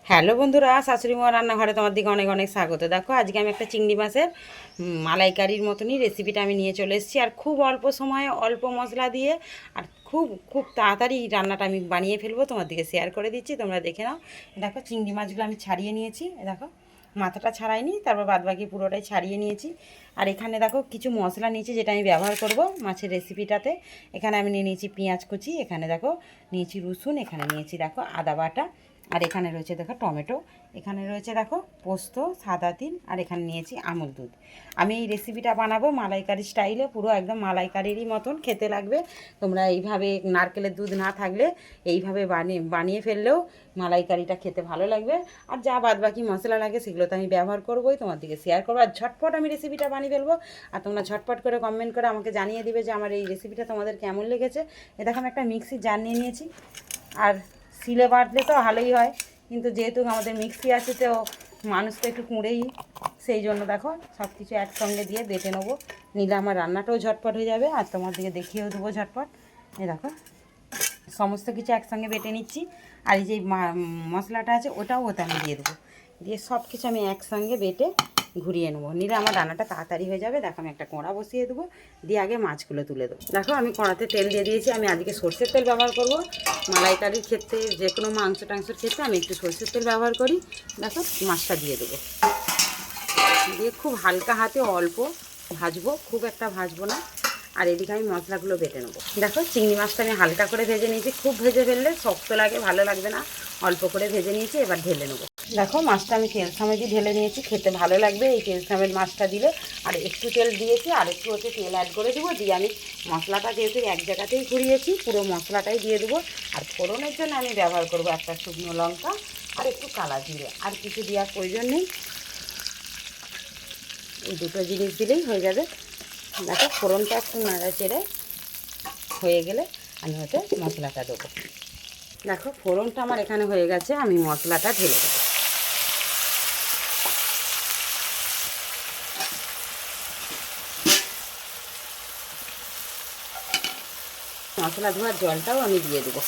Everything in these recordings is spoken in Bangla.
হ্যালো বন্ধুরা, শাশুড়ি মা রান্নাঘরে তোমার দিকে অনেক অনেক স্বাগত। দেখো আজকে আমি একটা চিংড়ি মাছের মালাইকারির মতনই রেসিপিটা আমি নিয়ে চলে এসেছি। আর খুব অল্প সময়ে অল্প মশলা দিয়ে আর খুব খুব তাড়াতাড়ি রান্নাটা আমি বানিয়ে ফেলবো, তোমার দিকে শেয়ার করে দিচ্ছি, তোমরা দেখে নাও। দেখো চিংড়ি মাছগুলো আমি ছাড়িয়ে নিয়েছি, দেখো মাথাটা ছাড়াইনি, তারপর বাদবাকি পুরোটাই ছাড়িয়ে নিয়েছি। আর এখানে দেখো কিছু মশলা নিয়েছি যেটা আমি ব্যবহার করব মাছের রেসিপিটাতে। এখানে আমি নিয়ে নিয়েছি পেঁয়াজ কুচি, এখানে দেখো নিয়েছি রসুন, এখানে নিয়েছি দেখো আদা বাটা, আর এখানে রয়েছে দেখো টমেটো, এখানে রয়েছে দেখো পোস্ত, সাদা তিল, আর এখানে নিয়েছি আমুল দুধ। আমি এই রেসিপিটা বানাবো মালাইকারি স্টাইলে, পুরো একদম মালাইকারিরই মতন খেতে লাগবে। তোমরা এইভাবে নারকেলের দুধ না থাকলে এইভাবে বানিয়ে ফেললেও মালাইকারিটা খেতে ভালো লাগবে। আর যা বাদ বাকি মশলা লাগে সেগুলো তো আমি ব্যবহার করবোই, তোমার দিকে শেয়ার করবো। আর ঝটপট আমি রেসিপিটা বানিয়ে ফেলবো। আর তোমরা ঝটপট করে কমেন্ট করে আমাকে জানিয়ে দিবে যে আমার এই রেসিপিটা তোমাদের কেমন লেগেছে। এ দেখো আমি একটা মিক্সির জার নিয়ে নিয়েছি, আর শিলে বাটলে তো ভালোই হয়, কিন্তু যেহেতু আমাদের মিক্সি আছে তো মানুষ তো একটু কুঁড়েই, সেই জন্য দেখো সব কিছু একসঙ্গে দিয়ে বেটে নেবো, নিলে আমার রান্নাটাও ঝটপট হয়ে যাবে আর তোমার দিকে দেখিয়েও দেবো ঝটপট। এই দেখো সমস্ত কিছু একসঙ্গে বেটে নিচ্ছি, আর এই যে মশলাটা আছে ওটাও ওতে আমি দিয়ে দেবো, দিয়ে সব কিছু আমি একসঙ্গে বেটে ঘুরিয়ে নেবো, নিলে আমার রান্নাটা তাড়াতাড়ি হয়ে যাবে। দেখো আমি একটা কড়া বসিয়ে দেবো, দিয়ে আগে মাছগুলো তুলে দেবো। দেখো আমি কড়াতে তেল দিয়ে দিয়েছি, আমি আজকে সর্ষের তেল ব্যবহার করব। মালাইকারির ক্ষেত্রে যে কোনো মাংস টাংসের ক্ষেত্রে আমি একটু সর্ষের তেল ব্যবহার করি। দেখো মাছটা দিয়ে দেবো, দিয়ে খুব হালকা হাতে অল্প ভাজবো, খুব একটা ভাজবো না। আর এদিকে আমি মশলাগুলো বেটে নেবো। দেখো চিংড়ি মাছটা আমি হালকা করে ভেজে নিয়েছি, খুব ভেজে ফেললে শক্ত লাগে, ভালো লাগবে না, অল্প করে ভেজে নিয়েছি, এবার ঢেলে নেবো। দেখো মাছটা আমি তেল সামেজি ঢেলে নিয়েছি, খেতে ভালো লাগবে এই তেল সামের মাছটা দিলে। আর একটু তেল দিয়েছি, আর একটু হচ্ছে তেল অ্যাড করে দেবো, দিয়ে আমি মশলাটা যেহেতু এক জায়গাতেই ঘুরিয়েছি পুরো মশলাটাই দিয়ে দেবো। আর ফোড়নের জন্য আমি ব্যবহার করবো একটা শুকনো লঙ্কা আর একটু কালা জিরে, আর কিছু দেওয়ার প্রয়োজন নেই, এই দুটো জিনিস দিলেই হয়ে যাবে। দেখো ফোড়নটা একটু নাড়া চেড়ে হয়ে গেলে আমি হচ্ছে মশলাটা দেবো। দেখো ফোড়নটা আমার এখানে হয়ে গেছে, আমি মশলাটা ঢেলে দেবো। মশলা ধোয়ার জলটাও আমি দিয়ে দেবো।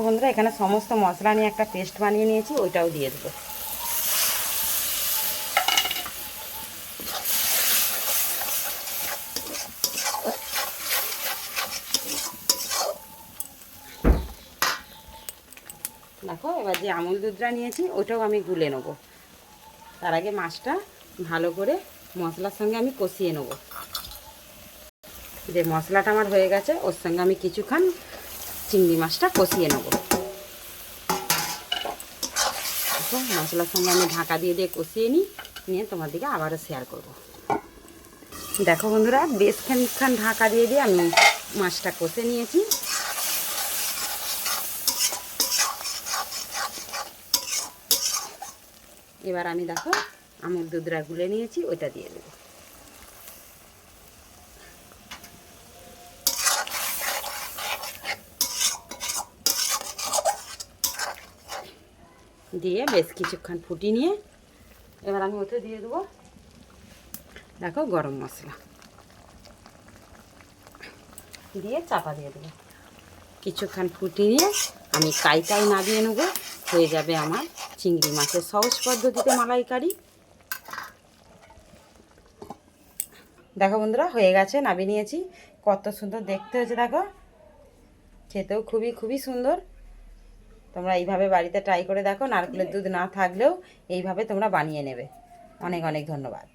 বন্ধুরা এখানে সমস্ত মশলা নিয়ে একটা পেস্ট বানিয়ে নিয়েছি, ওইটাও দিয়ে দেবো। দেখো এবার যে আমুল দুধটা নিয়েছি ওটাও আমি গুলে নেবো, তার আগে মাছটা ভালো করে মশলার সঙ্গে আমি কষিয়ে নেব। যে মশলাটা আমার হয়ে গেছে ওর সঙ্গে আমি কিছুক্ষণ চিংড়ি মাছটা কষিয়ে নেব। দেখো মশলার সঙ্গে আমি ঢাকা দিয়ে দিয়ে কষিয়ে নিয়ে তোমার দিকে আবারও শেয়ার করব। দেখো বন্ধুরা বেশ খানিকক্ষণ ঢাকা দিয়ে দিয়ে আমি মাছটা কষে নিয়েছি। এবার আমি দেখো আমুল দুধটা গুলে নিয়েছি, ওইটা দিয়ে দেবো। দিয়ে বেশ কিছুক্ষণ ফুটিয়ে নিয়ে এবার আমি ওতে দিয়ে দেবো দেখো গরম মশলা, দিয়ে চাপা দিয়ে দেবো। কিছুক্ষণ ফুটিয়ে নিয়ে আমি কাই নামিয়ে নেবো, হয়ে যাবে আমার চিংড়ি মাছের সহজ পদ্ধতিতে মালাইকারি। দেখো বন্ধুরা হয়ে গেছে, নামিয়ে নিয়েছি, কত সুন্দর দেখতে হয়েছে, দেখো খেতেও খুবই খুবই সুন্দর। তোমরা এইভাবে বাড়িতে ট্রাই করে দেখো, নারকেলের দুধ না থাকলেও এইভাবে তোমরা বানিয়ে নেবে। অনেক অনেক ধন্যবাদ।